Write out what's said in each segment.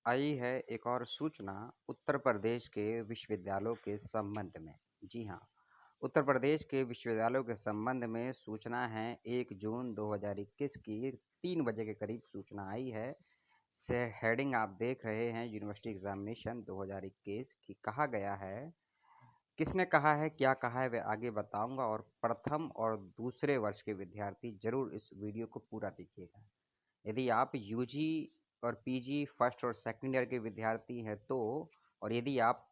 आई है एक और सूचना उत्तर प्रदेश के विश्वविद्यालयों के संबंध में। जी हाँ, उत्तर प्रदेश के विश्वविद्यालयों के संबंध में सूचना है। 1 जून 2021 की 3 बजे के करीब सूचना आई है। से हेडिंग आप देख रहे हैं यूनिवर्सिटी एग्जामिनेशन 2021 की। कहा गया है, किसने कहा है, क्या कहा है, वह आगे बताऊंगा। और प्रथम और दूसरे वर्ष के विद्यार्थी जरूर इस वीडियो को पूरा देखिएगा। यदि आप यूजी और पीजी फर्स्ट और सेकंड ईयर के विद्यार्थी हैं तो, और यदि आप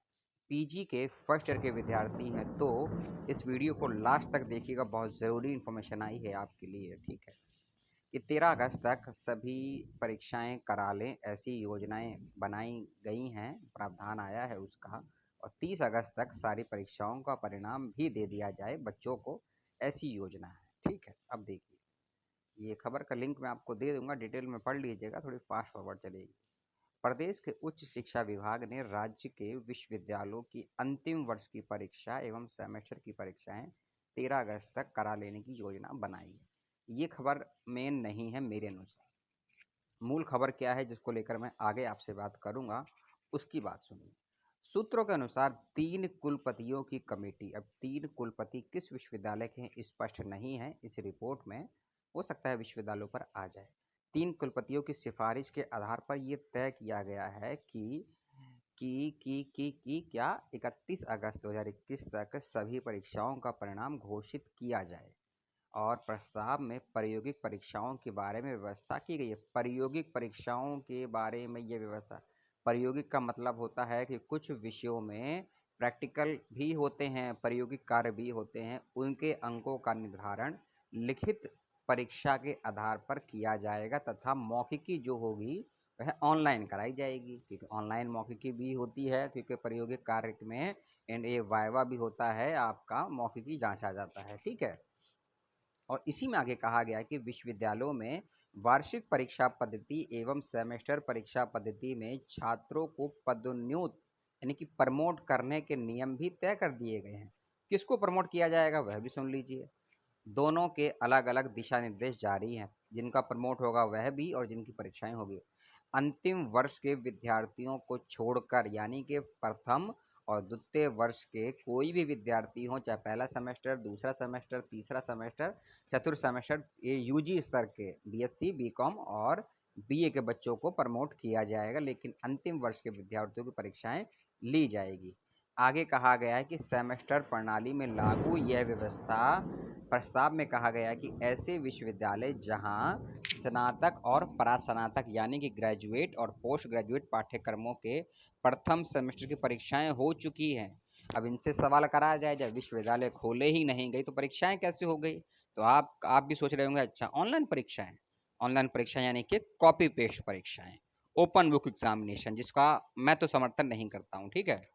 पीजी के फर्स्ट ईयर के विद्यार्थी हैं तो इस वीडियो को लास्ट तक देखिएगा। बहुत ज़रूरी इन्फॉर्मेशन आई है आपके लिए। ठीक है, कि 13 अगस्त तक सभी परीक्षाएं करा लें, ऐसी योजनाएं बनाई गई हैं, प्रावधान आया है उसका। और 30 अगस्त तक सारी परीक्षाओं का परिणाम भी दे दिया जाए बच्चों को, ऐसी योजना है। ठीक है, अब देखिए, ये खबर का लिंक मैं आपको दे दूंगा, डिटेल में पढ़ लीजिएगा, थोड़ी फास्ट फॉरवर्ड चलेगी। प्रदेश के उच्च शिक्षा विभाग ने राज्य के विश्वविद्यालयों की अंतिम वर्ष की परीक्षा एवं सेमेस्टर की परीक्षाएं 13 अगस्त तक करा लेने की योजना बनाई है। ये खबर मेन नहीं है मेरे अनुसार। मूल खबर क्या है जिसको लेकर मैं आगे आपसे बात करूंगा, उसकी बात सुनिए। सूत्रों के अनुसार 3 कुलपतियों की कमेटी, अब 3 कुलपति किस विश्वविद्यालय के हैं स्पष्ट नहीं है इस रिपोर्ट में, हो सकता है विश्वविद्यालयों पर आ जाए। 3 कुलपतियों की सिफारिश के आधार पर यह तय किया गया है कि क्या 31 अगस्त 2021 तक सभी परीक्षाओं का परिणाम घोषित किया जाए। और प्रस्ताव में प्रायोगिक परीक्षाओं के बारे में व्यवस्था की गई है। प्रायोगिक परीक्षाओं के बारे में ये व्यवस्था, प्रायोगिक का मतलब होता है कि कुछ विषयों में प्रैक्टिकल भी होते हैं, प्रायोगिक कार्य भी होते हैं। उनके अंकों का निर्धारण लिखित परीक्षा के आधार पर किया जाएगा तथा मौखिकी जो होगी वह ऑनलाइन कराई जाएगी, क्योंकि ऑनलाइन मौखिकी भी होती है, क्योंकि प्रायोगिक कार्य में एंड ये वाइवा भी होता है, आपका मौखिकी जांचा जाता है। ठीक है, और इसी में आगे कहा गया है कि विश्वविद्यालयों में वार्षिक परीक्षा पद्धति एवं सेमेस्टर परीक्षा पद्धति में छात्रों को पदोन्नत यानी कि प्रमोट करने के नियम भी तय कर दिए गए हैं। किसको प्रमोट किया जाएगा वह भी सुन लीजिए। दोनों के अलग अलग दिशा निर्देश जारी हैं, जिनका प्रमोट होगा वह भी और जिनकी परीक्षाएं होगी। अंतिम वर्ष के विद्यार्थियों को छोड़कर, यानी कि प्रथम और द्वितीय वर्ष के कोई भी विद्यार्थी हो, चाहे पहला सेमेस्टर, दूसरा सेमेस्टर, तीसरा सेमेस्टर, चतुर्थ सेमेस्टर, ये यूजी स्तर के बीएससी, बीकॉम और बीए के बच्चों को प्रमोट किया जाएगा, लेकिन अंतिम वर्ष के विद्यार्थियों की परीक्षाएं ली जाएगी। आगे कहा गया है कि सेमेस्टर प्रणाली में लागू यह व्यवस्था, प्रस्ताव में कहा गया है कि ऐसे विश्वविद्यालय जहां स्नातक और परास्नातक यानी कि ग्रेजुएट और पोस्ट ग्रेजुएट पाठ्यक्रमों के प्रथम सेमेस्टर की परीक्षाएं हो चुकी हैं। अब इनसे सवाल करा जाए, जब विश्वविद्यालय खोले ही नहीं गई तो परीक्षाएं कैसे हो गई? तो आप भी सोच रहे होंगे, अच्छा ऑनलाइन परीक्षाएं, ऑनलाइन परीक्षाएं यानी कि कॉपी पेस्ट परीक्षाएं, ओपन बुक एग्जामिनेशन, जिसका मैं तो समर्थन नहीं करता हूं। ठीक है,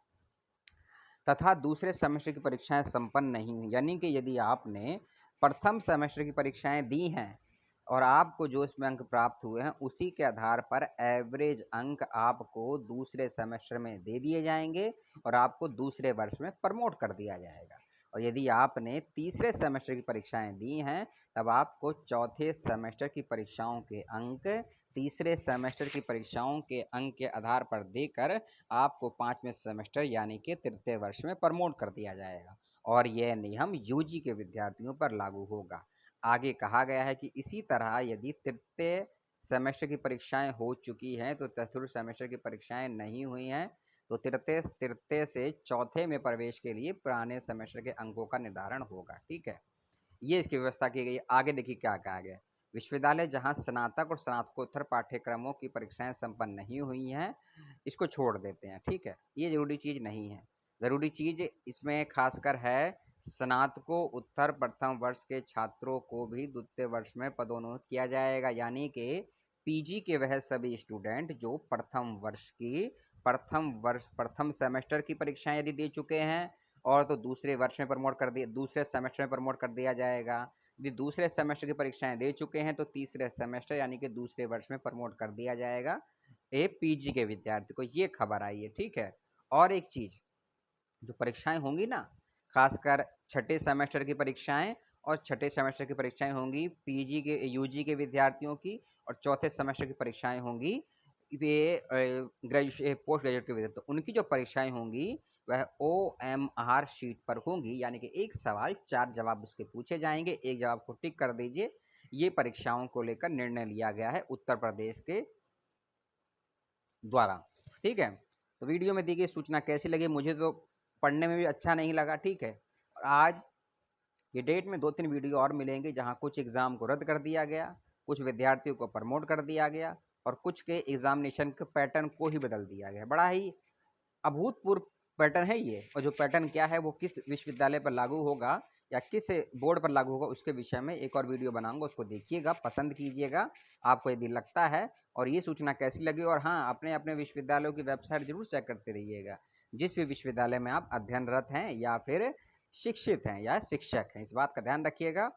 तथा दूसरे सेमेस्टर की परीक्षाएं संपन्न नहीं हुई, यानी कि यदि आपने प्रथम सेमेस्टर की परीक्षाएं दी हैं और आपको जो इसमें अंक प्राप्त हुए हैं उसी के आधार पर एवरेज अंक आपको दूसरे सेमेस्टर में दे दिए जाएंगे और आपको दूसरे वर्ष में प्रमोट कर दिया जाएगा। और यदि आपने तीसरे सेमेस्टर की परीक्षाएं दी हैं तब आपको चौथे सेमेस्टर की परीक्षाओं के अंक तीसरे सेमेस्टर की परीक्षाओं के अंक के आधार पर देकर आपको 5वें सेमेस्टर यानी कि तृतीय वर्ष में प्रमोट कर दिया जाएगा। और यह नियम यूजी के विद्यार्थियों पर लागू होगा। आगे कहा गया है कि इसी तरह यदि तृतीय सेमेस्टर की परीक्षाएं हो चुकी हैं तो चतुर्थ सेमेस्टर की परीक्षाएं नहीं हुई हैं तो तृतीय से चौथे में प्रवेश के लिए पुराने सेमेस्टर के अंकों का निर्धारण होगा। ठीक है, ये इसकी व्यवस्था की गई है। आगे देखिए क्या कहा गया। विश्वविद्यालय जहां स्नातक और स्नातकोत्तर पाठ्यक्रमों की परीक्षाएं संपन्न नहीं हुई हैं, इसको छोड़ देते हैं। ठीक है, ये जरूरी चीज नहीं है। जरूरी चीज इसमें खासकर है स्नातकों उत्तर प्रथम वर्ष के छात्रों को भी द्वितीय वर्ष में पदोन्नत किया जाएगा, यानी कि पीजी के वह सभी स्टूडेंट जो प्रथम सेमेस्टर की परीक्षाएं यदि दे चुके हैं और तो दूसरे सेमेस्टर में प्रमोट कर दिया जाएगा। यदि दूसरे सेमेस्टर की परीक्षाएं दे चुके हैं तो तीसरे सेमेस्टर यानी कि दूसरे वर्ष में प्रमोट कर दिया जाएगा ए पीजी के विद्यार्थी को। ये खबर आई है। ठीक है, और एक चीज, जो परीक्षाएं होंगी ना, खासकर छठे सेमेस्टर की परीक्षाएं और छठे सेमेस्टर की परीक्षाएं होंगी पीजी के यूजी के विद्यार्थियों की, और चौथे सेमेस्टर की परीक्षाएं होंगी ग्रेजुएशन पोस्ट ग्रेजुएट के विद्यार्थी, तो उनकी जो परीक्षाएं होंगी वह OMR शीट पर होंगी, यानी कि एक सवाल 4 जवाब उसके पूछे जाएंगे, एक जवाब को टिक कर दीजिए। ये परीक्षाओं को लेकर निर्णय लिया गया है उत्तर प्रदेश के द्वारा। ठीक है, तो वीडियो में दी गई सूचना कैसी लगी? मुझे तो पढ़ने में भी अच्छा नहीं लगा। ठीक है, और आज ये डेट में 2-3 वीडियो और मिलेंगे जहां कुछ एग्जाम को रद्द कर दिया गया, कुछ विद्यार्थियों को प्रमोट कर दिया गया और कुछ के एग्जामिनेशन के पैटर्न को ही बदल दिया गया। बड़ा ही अभूतपूर्व पैटर्न है ये, और जो पैटर्न क्या है वो किस विश्वविद्यालय पर लागू होगा या किस बोर्ड पर लागू होगा उसके विषय में एक और वीडियो बनाऊंगा, उसको देखिएगा, पसंद कीजिएगा आपको यदि लगता है। और ये सूचना कैसी लगी, और हाँ, अपने अपने विश्वविद्यालयों की वेबसाइट जरूर चेक करते रहिएगा, जिस भी विश्वविद्यालय में आप अध्ययनरत हैं या फिर शिक्षित हैं या शिक्षक हैं, इस बात का ध्यान रखिएगा।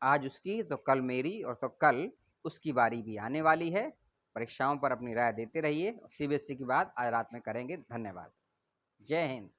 आज उसकी तो कल मेरी, और तो कल उसकी बारी भी आने वाली है। परीक्षाओं पर अपनी राय देते रहिए। CBSE की बात आज रात में करेंगे। धन्यवाद। जय हिंद।